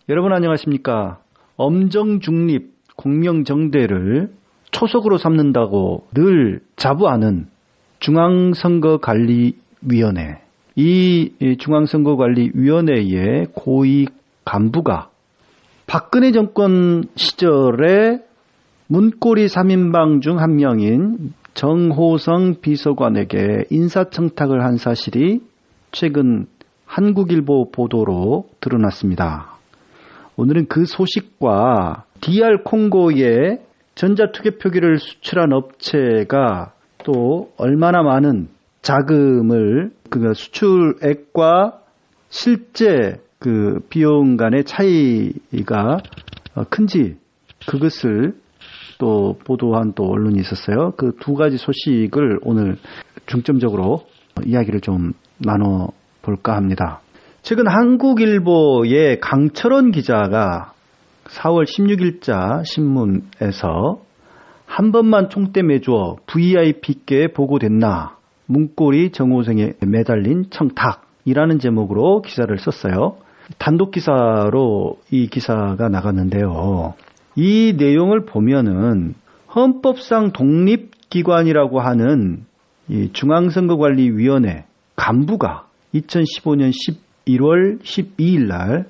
여러분 안녕하십니까? 엄정중립 공명정대를 초석으로 삼는다고 늘 자부하는 중앙선거관리위원회. 이 중앙선거관리위원회의 고위 간부가 박근혜 정권 시절에 문고리 3인방 중 한 명인 정호성 비서관에게 인사청탁을 한 사실이 최근 한국일보 보도로 드러났습니다. 오늘은 그 소식과 DR 콩고에 전자투개표기를 수출한 업체가 또 얼마나 많은 자금을 그 수출액과 실제 그 비용 간의 차이가 큰지 그것을 또 보도한 또 언론이 있었어요. 그 두 가지 소식을 오늘 중점적으로 이야기를 좀 나눠볼까 합니다. 최근 한국일보의 강철원 기자가 4월 16일자 신문에서 한 번만 총대 매주어 VIP께 보고됐나 문고리 정호성에 매달린 청탁이라는 제목으로 기사를 썼어요. 단독 기사로 이 기사가 나갔는데요. 이 내용을 보면은 헌법상 독립기관이라고 하는 이 중앙선거관리위원회 간부가 2015년 1월 12일 날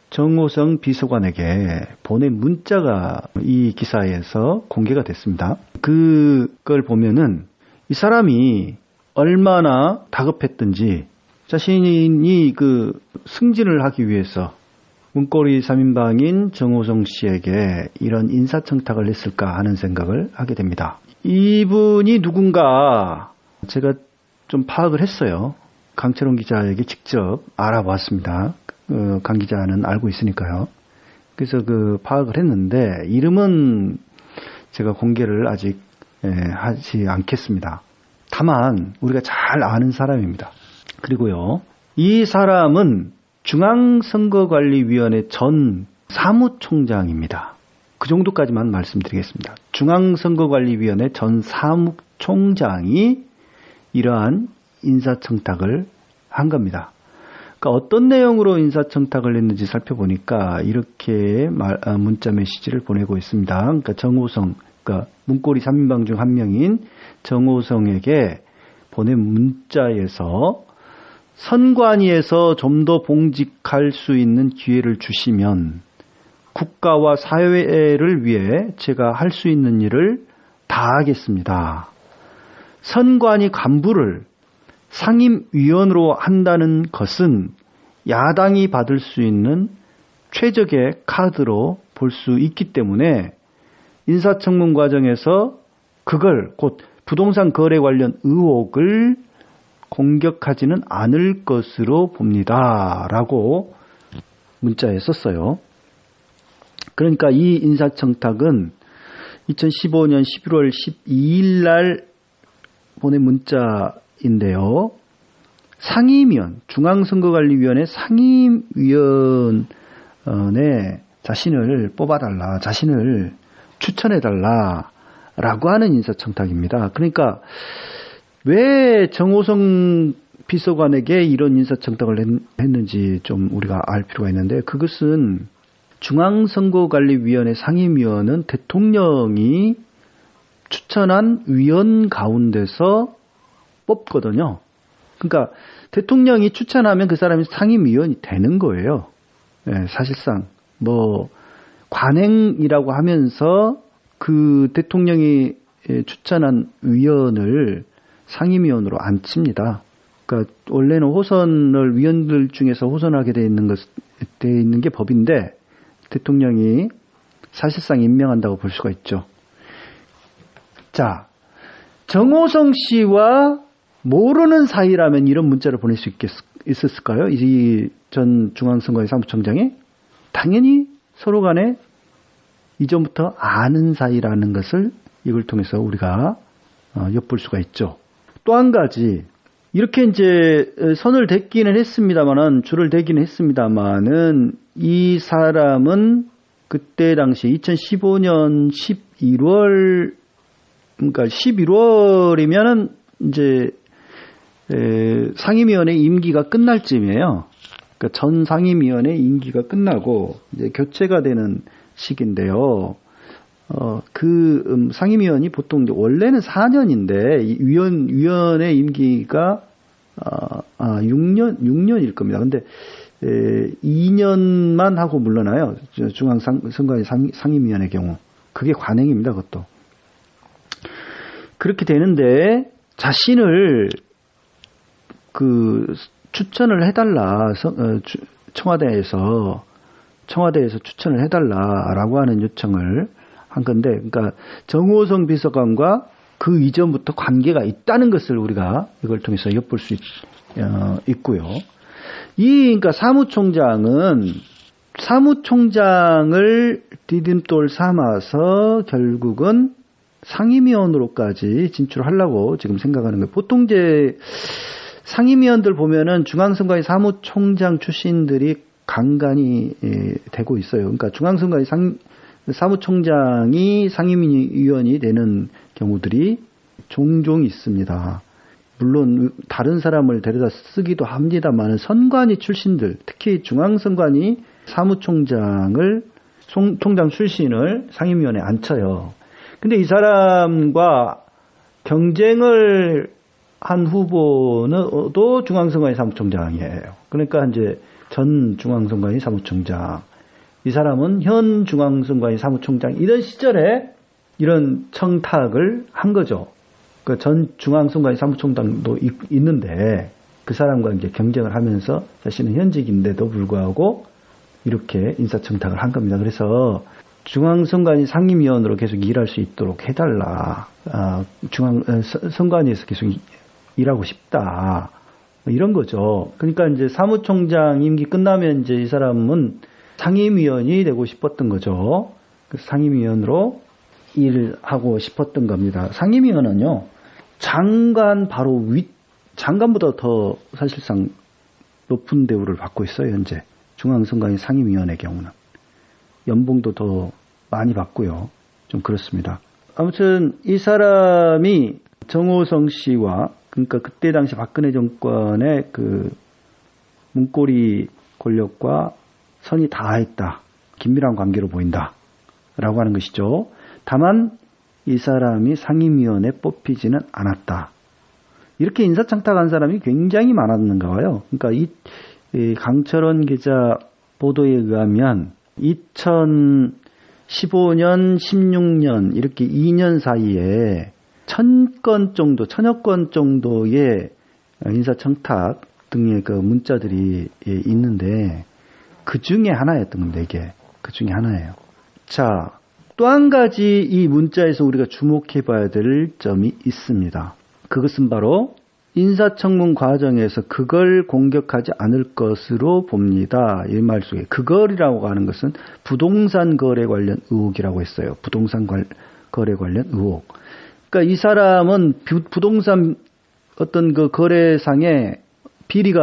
정호성 비서관에게 보낸 문자가 이 기사에서 공개가 됐습니다. 그걸 보면은 이 사람이 얼마나 다급했든지 자신이 그 승진을 하기 위해서 문고리 3인방인 정호성 씨에게 이런 인사청탁을 했을까 하는 생각을 하게 됩니다. 이분이 누군가 제가 좀 파악을 했어요. 강철원 기자에게 직접 알아봤습니다. 강 기자는 알고 있으니까요. 그래서 그 파악을 했는데 이름은 제가 공개를 아직 하지 않겠습니다. 다만 우리가 잘 아는 사람입니다. 그리고요, 이 사람은 중앙선거관리위원회 전 사무총장입니다. 그 정도까지만 말씀드리겠습니다. 중앙선거관리위원회 전 사무총장이 이러한 인사청탁을 한 겁니다. 그러니까 어떤 내용으로 인사청탁을 했는지 살펴보니까 이렇게 문자 메시지를 보내고 있습니다. 그러니까 정호성, 그러니까 문고리 3인방 중 한 명인 정호성에게 보낸 문자에서 선관위에서 좀 더 봉직할 수 있는 기회를 주시면 국가와 사회를 위해 제가 할 수 있는 일을 다 하겠습니다. 선관위 간부를 상임위원으로 한다는 것은 야당이 받을 수 있는 최적의 카드로 볼 수 있기 때문에 인사청문 과정에서 그걸 곧 부동산 거래 관련 의혹을 공격하지는 않을 것으로 봅니다. 라고 문자에 썼어요. 그러니까 이 인사청탁은 2015년 11월 12일 날 보낸 문자인데요. 상임위원, 중앙선거관리위원회 상임위원회 자신을 뽑아달라, 자신을 추천해달라라고 하는 인사청탁입니다. 그러니까 왜 정호성 비서관에게 이런 인사청탁을 했는지 좀 우리가 알 필요가 있는데, 그것은 중앙선거관리위원회 상임위원은 대통령이 추천한 위원 가운데서 뽑거든요. 그러니까 대통령이 추천하면 그 사람이 상임위원이 되는 거예요. 네, 사실상 뭐 관행이라고 하면서 그 대통령이 추천한 위원을 상임위원으로 안 칩니다. 그러니까 원래는 호선을 위원들 중에서 호선하게 돼 있는 게 법인데 대통령이 사실상 임명한다고 볼 수가 있죠. 자, 정호성 씨와 모르는 사이라면 이런 문자를 보낼 수 있었을까요? 이 전 중앙선거의 사무총장이? 당연히 서로 간에 이전부터 아는 사이라는 것을 이걸 통해서 우리가 엿볼 수가 있죠. 또 한 가지, 이렇게 이제 선을 댔기는 했습니다만은, 줄을 대기는 했습니다만은, 이 사람은 그때 당시 2015년 11월, 그러니까 11월이면은 이제 상임위원회 임기가 끝날 쯤이에요. 그러니까 전 상임위원회 임기가 끝나고 이제 교체가 되는 시기인데요. 상임위원이 보통 이제 원래는 4년인데 위원회 임기가 6년일 겁니다. 근데 2년만 하고 물러나요. 중앙선관위 상임위원회 경우. 그게 관행입니다. 그것도. 그렇게 되는데 자신을 추천을 해달라. 청와대에서 추천을 해달라라고 하는 요청을 한 건데, 그러니까 정호성 비서관과 그 이전부터 관계가 있다는 것을 우리가 이걸 통해서 엿볼 수 있고요. 그러니까 사무총장을 디딤돌 삼아서 결국은 상임위원으로까지 진출하려고 지금 생각하는 거예요. 보통 이제 상임위원들 보면은 중앙선관위 사무총장 출신들이 간간히 되고 있어요. 그러니까 중앙선관위 사무총장이 상임위원이 되는 경우들이 종종 있습니다. 물론 다른 사람을 데려다 쓰기도 합니다만 선관위 출신들, 특히 중앙선관위 사무총장을 총장 출신을 상임위원회에 앉혀요. 근데 이 사람과 경쟁을 한 후보는 또 중앙선관위 사무총장이에요. 그러니까 이제 전 중앙선관위 사무총장. 이 사람은 현 중앙선관위 사무총장 이런 시절에 이런 청탁을 한 거죠. 그 전 중앙선관위 사무총장도 있는데 그 사람과 이제 경쟁을 하면서 자신은 현직인데도 불구하고 이렇게 인사청탁을 한 겁니다. 그래서 중앙선관위 상임위원으로 계속 일할 수 있도록 해달라. 선관위에서 계속 일하고 싶다. 이런 거죠. 그러니까 이제 사무총장 임기 끝나면 이제 이 사람은 상임위원이 되고 싶었던 거죠. 그래서 상임위원으로 일하고 싶었던 겁니다. 상임위원은요, 장관 바로 장관보다 더 사실상 높은 대우를 받고 있어요, 현재. 중앙선관위 상임위원의 경우는. 연봉도 더 많이 받고요. 좀 그렇습니다. 아무튼 이 사람이 정호성 씨와, 그러니까 그때 당시 박근혜 정권의 그 문고리 권력과 선이 닿아있다. 긴밀한 관계로 보인다. 라고 하는 것이죠. 다만 이 사람이 상임위원에 뽑히지는 않았다. 이렇게 인사청탁한 사람이 굉장히 많았는가 봐요. 그러니까 이 강철원 기자 보도에 의하면 2015년, 16년 이렇게 2년 사이에 1000여 건 정도의 인사청탁 등의 그 문자들이 있는데 그 중에 하나였던 겁니다. 이게 그 중에 하나예요. 자, 또 한 가지 이 문자에서 우리가 주목해 봐야 될 점이 있습니다. 그것은 바로 인사청문 과정에서 그걸 공격하지 않을 것으로 봅니다. 이 말 속에 그걸이라고 하는 것은 부동산 거래 관련 의혹이라고 했어요. 부동산 거래 관련 의혹. 그러니까 이 사람은 부동산 어떤 그 거래상에 비리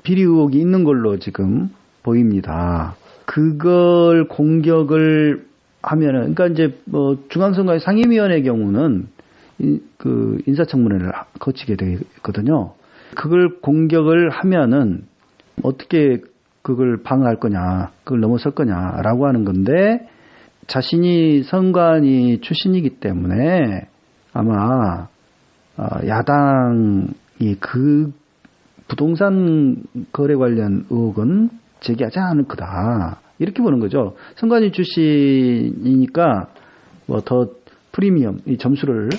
의혹이 있는 걸로 지금 보입니다. 그걸 공격을 하면은, 그러니까 이제 중앙선관위 상임위원회 경우는 그 인사청문회를 거치게 되거든요. 그걸 공격을 하면은 어떻게 그걸 방어할 거냐, 그걸 넘어설 거냐라고 하는 건데 자신이 선관위 출신이기 때문에 아마 야당이 그 부동산 거래 관련 의혹은 제기하지 않을 거다. 이렇게 보는 거죠. 선관위 출신이니까 더 프리미엄, 이 점수를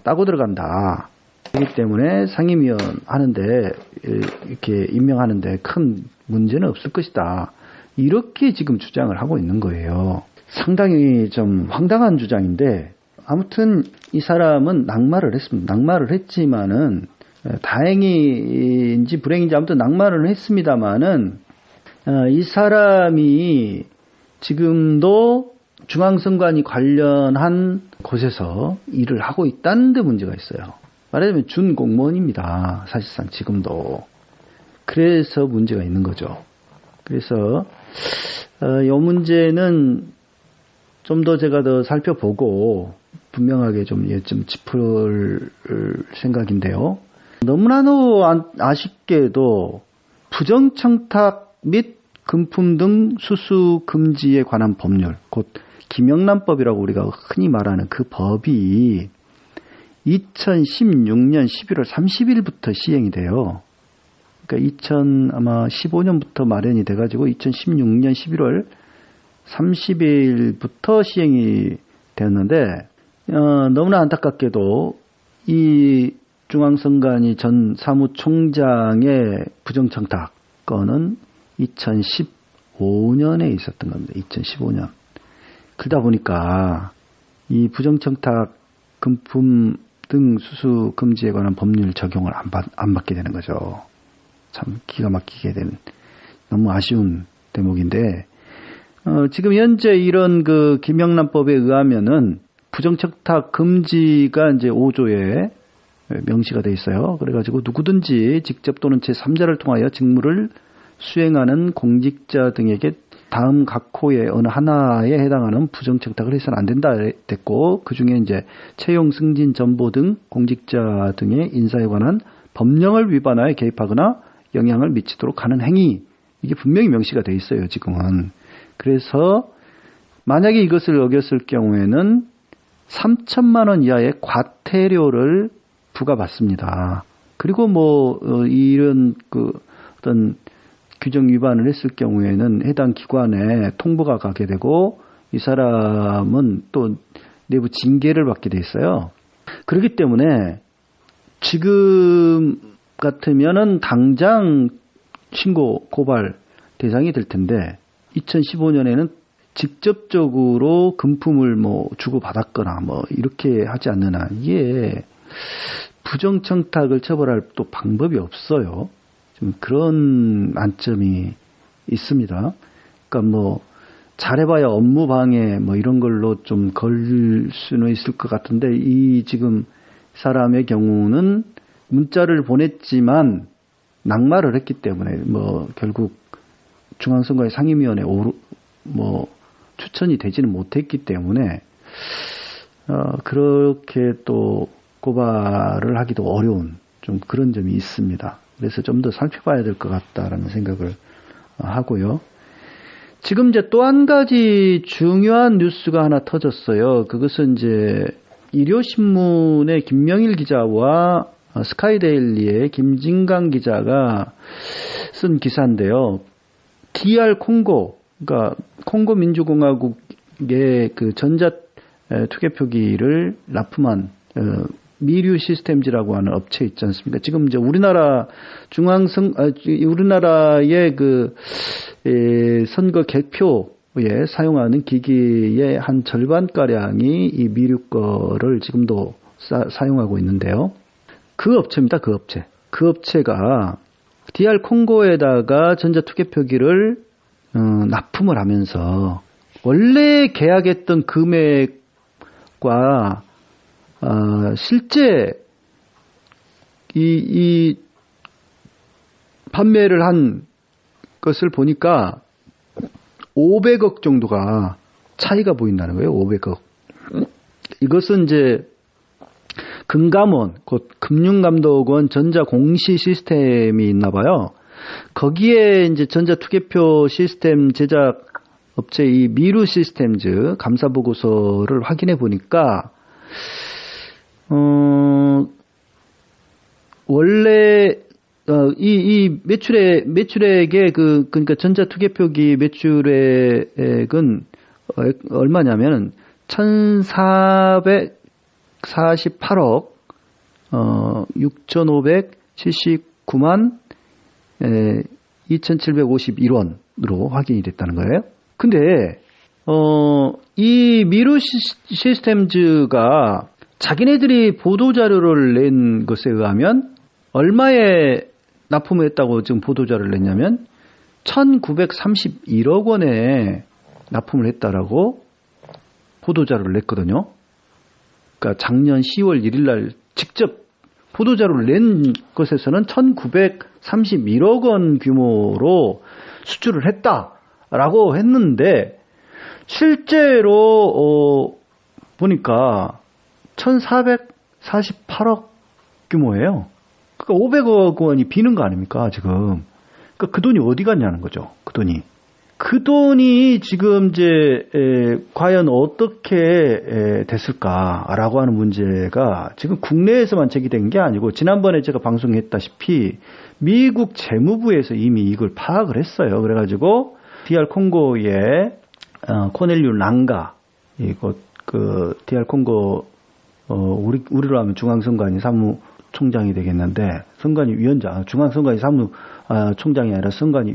따고 들어간다. 그렇기 때문에 상임위원 하는데 이렇게 임명하는데 큰 문제는 없을 것이다. 이렇게 지금 주장을 하고 있는 거예요. 상당히 좀 황당한 주장인데 아무튼 이 사람은 낙마를 했습니다. 낙마를 했지만은 다행인지 불행인지 아무튼 낙마를 했습니다만은 이 사람이 지금도 중앙선관위 관련한 곳에서 일을 하고 있다는 데 문제가 있어요. 말하자면 준공무원입니다. 사실상 지금도. 그래서 문제가 있는 거죠. 그래서 이 문제는 좀 더 제가 더 살펴보고 분명하게 좀 짚을 생각인데요. 너무나도 아쉽게도 부정청탁 및 금품 등 수수 금지에 관한 법률, 곧 김영란법이라고 우리가 흔히 말하는 그 법이 2016년 11월 30일부터 시행이 돼요. 그러니까 2015년부터 마련이 돼가지고 2016년 11월 30일부터 시행이 되었는데 너무나 안타깝게도 이 중앙선관위 전 사무총장의 부정청탁 건은 2015년에 있었던 겁니다. 2015년. 그러다 보니까 이 부정청탁 금품 등 수수 금지에 관한 법률 적용을 안 받게 되는 거죠. 참 기가 막히게 된 너무 아쉬운 대목인데 지금 현재 이런 그 김영란법에 의하면은 부정청탁 금지가 이제 5조에 명시가 돼 있어요. 그래가지고 누구든지 직접 또는 제3자를 통하여 직무를 수행하는 공직자 등에게 다음 각 호의 어느 하나에 해당하는 부정청탁을 해서는 안 된다 됐고, 그 중에 이제 채용, 승진, 전보 등 공직자 등의 인사에 관한 법령을 위반하여 개입하거나 영향을 미치도록 하는 행위, 이게 분명히 명시가 돼 있어요, 지금은. 그래서 만약에 이것을 어겼을 경우에는 3천만 원 이하의 과태료를 부과받습니다. 그리고 이런 어떤 규정 위반을 했을 경우에는 해당 기관에 통보가 가게 되고 이 사람은 또 내부 징계를 받게 돼 있어요. 그렇기 때문에 지금 같으면은 당장 신고 고발 대상이 될 텐데 2015년에는 직접적으로 금품을 주고받았거나 이렇게 하지 않는 한 이게 부정청탁을 처벌할 또 방법이 없어요. 좀 그런 안점이 있습니다. 그러니까 잘해봐야 업무방해 이런 걸로 좀 걸 수는 있을 것 같은데 이 지금 사람의 경우는 문자를 보냈지만 낙마를 했기 때문에 결국 중앙선거의 상임위원회 추천이 되지는 못했기 때문에 그렇게 또 고발을 하기도 어려운 좀 그런 점이 있습니다. 그래서 좀 더 살펴봐야 될 것 같다라는 생각을 하고요. 지금 이제 또 한 가지 중요한 뉴스가 하나 터졌어요. 그것은 이제 일요신문의 김명일 기자와 스카이데일리의 김진강 기자가 쓴 기사인데요. DR 콩고, 그러니까 콩고 민주공화국의 그 전자 투개표기를 납품한 미류 시스템즈라고 하는 업체 있지 않습니까? 지금 이제 우리나라의 그 선거 개표에 사용하는 기기의 한 절반가량이 이 미류 거를 지금도 사용하고 있는데요. 그 업체입니다. 그 업체. 그 업체가 DR 콩고에다가 전자 투개표기를 납품을 하면서 원래 계약했던 금액과 실제 이 판매를 한 것을 보니까 500억 정도가 차이가 보인다는 거예요. 500억. 이것은 이제 금감원, 곧 금융감독원 전자공시 시스템이 있나 봐요. 거기에 이제 전자투개표 시스템 제작 업체 이 미루 시스템즈 감사보고서를 확인해 보니까 원래 이 매출액의 그러니까 전자투개표기 매출액은 얼마냐면 1,448억 6,579만 2,751원으로 확인이 됐다는 거예요. 근데 이 미루 시스템즈가 자기네들이 보도자료를 낸 것에 의하면 얼마에 납품을 했다고 지금 보도자료를 냈냐면 1,931억 원에 납품을 했다라고 보도자료를 냈거든요. 그러니까 작년 10월 1일 날 직접 보도자료를 낸 것에서는 1,931억 원 규모로 수출을 했다. 라고 했는데 실제로 보니까 1448억 규모예요. 그러니까 500억 원이 비는 거 아닙니까 지금. 그러니까 그 돈이 어디 갔냐는 거죠. 그 돈이. 그 돈이 지금 이제 과연 어떻게 됐을까라고 하는 문제가 지금 국내에서만 제기된 게 아니고 지난번에 제가 방송했다시피 미국 재무부에서 이미 이걸 파악을 했어요. 그래가지고 DR 콩고의 코넬류 랑가 이거 그 DR 콩고 우리로 하면 중앙선관위 사무총장이 되겠는데 선관위 위원장 중앙선관위 사무총장이 아니라 선관위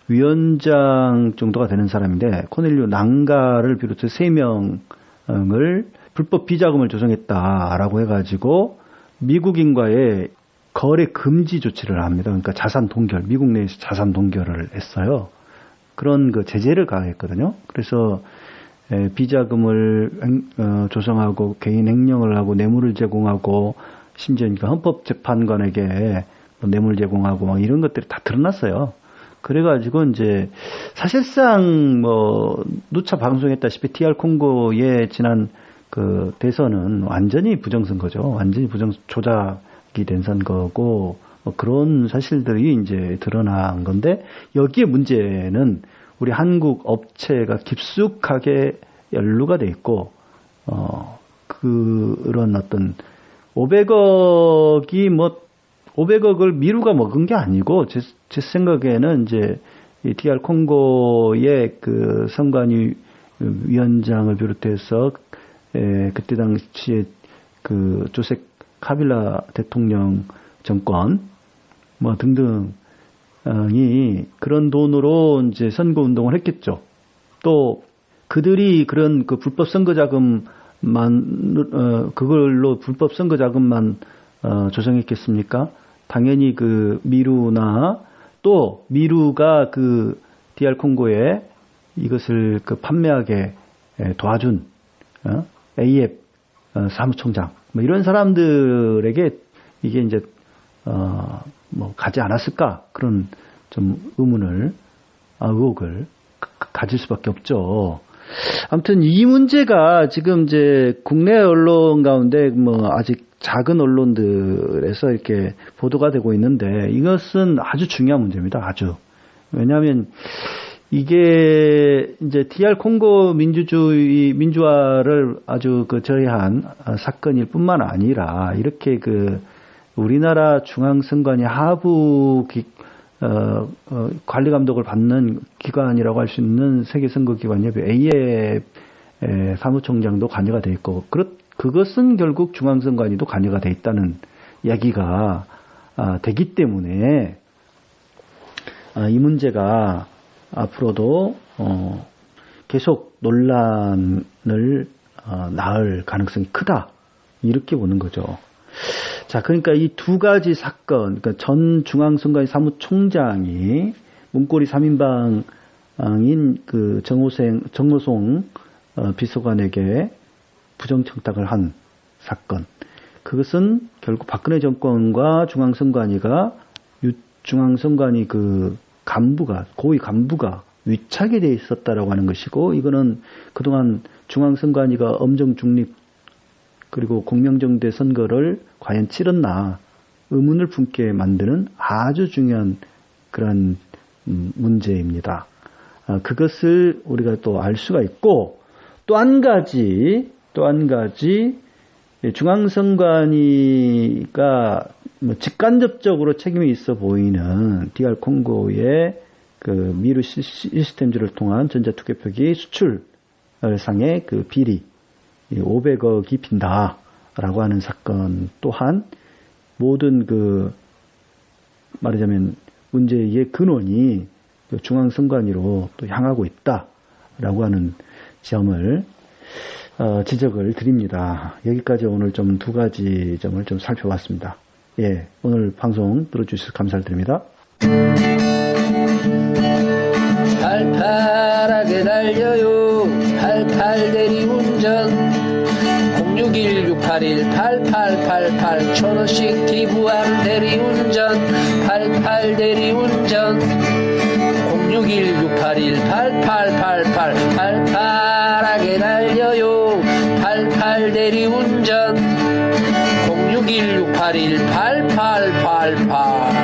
위원장 정도가 되는 사람인데 코넬류 랑가를 비롯해 3명을 불법 비자금을 조성했다라고 해가지고 미국인과의 거래 금지 조치를 합니다. 그러니까 자산 동결, 미국 내에서 자산 동결을 했어요. 그런 그 제재를 가했거든요. 그래서 비자금을 조성하고 개인 횡령을 하고 뇌물을 제공하고 심지어 그러니까 헌법재판관에게 뇌물 제공하고 막 이런 것들이 다 드러났어요. 그래가지고 이제 사실상 뭐 누차 방송했다시피 DR 콩고의 지난 그 대선은 완전히 부정선거죠. 완전히 조작이 된 선거고 뭐 그런 사실들이 이제 드러난 건데 여기에 문제는 우리 한국 업체가 깊숙하게 연루가 돼 있고 그런 어떤 500억을 미루가 먹은 게 아니고 제 생각에는 이제 이 DR 콩고의 그 선관위 위원장을 비롯해서 그때 당시에 그 조셉 카빌라 대통령 정권 뭐 등등이 그런 돈으로 이제 선거 운동을 했겠죠. 또 그들이 그런 그 불법 선거 자금만 그걸로 불법 선거 자금만 조성했겠습니까? 당연히 그 미루나 또 미루가 그 DR 콩고에 이것을 그 판매하게 도와준 AF 사무총장 뭐 이런 사람들에게 이게 이제 뭐 가지 않았을까 그런 좀 의혹을 가질 수밖에 없죠. 아무튼 이 문제가 지금 이제 국내 언론 가운데 뭐 아직 작은 언론들에서 이렇게 보도가 되고 있는데 이것은 아주 중요한 문제입니다. 아주. 왜냐하면 이게 이제 DR 콩고 민주화를 아주 그 저해한 사건일 뿐만 아니라 이렇게 그 우리나라 중앙선관위 하부 관리 감독을 받는 기관이라고 할 수 있는 세계선거기관협회 AF 사무총장도 관여가 돼 있고 그것은 결국 중앙선관위도 관여가 돼 있다는 이야기가 되기 때문에 이 문제가 앞으로도 계속 논란을 낳을 가능성이 크다 이렇게 보는 거죠. 자, 그러니까 이 두 가지 사건, 그러니까 전 중앙선관위 사무총장이 문고리 3인방인 그 정호송 비서관에게 부정청탁을 한 사건. 그것은 결국 박근혜 정권과 중앙선관위가 중앙선관위 그 간부가 고위 간부가 위착이 돼 있었다라고 하는 것이고 이거는 그동안 중앙선관위가 엄정 중립 그리고 공명정대 선거를 과연 치렀나 의문을 품게 만드는 아주 중요한 그런 문제입니다. 그것을 우리가 또 알 수가 있고 또 한 가지 중앙선관위가 뭐 직간접적으로 책임이 있어 보이는 DR 콩고의 그 미루 시스템즈를 통한 전자투개표기 수출상의 그 비리 500억이 빈다라고 하는 사건 또한 모든 그 말하자면 문제의 근원이 중앙선관위로 또 향하고 있다라고 하는 점을 지적을 드립니다. 여기까지 오늘 좀 두 가지 점을 좀 살펴봤습니다. 예, 오늘 방송 들어주셔서 감사드립니다. 팔팔하게 달려요. 88 대리운전 061-681-8888 1,000원씩 기부하는 대리운전 88 대리운전 061-681 팔팔 팔팔하게 달려요 팔팔 대리운전 0616818888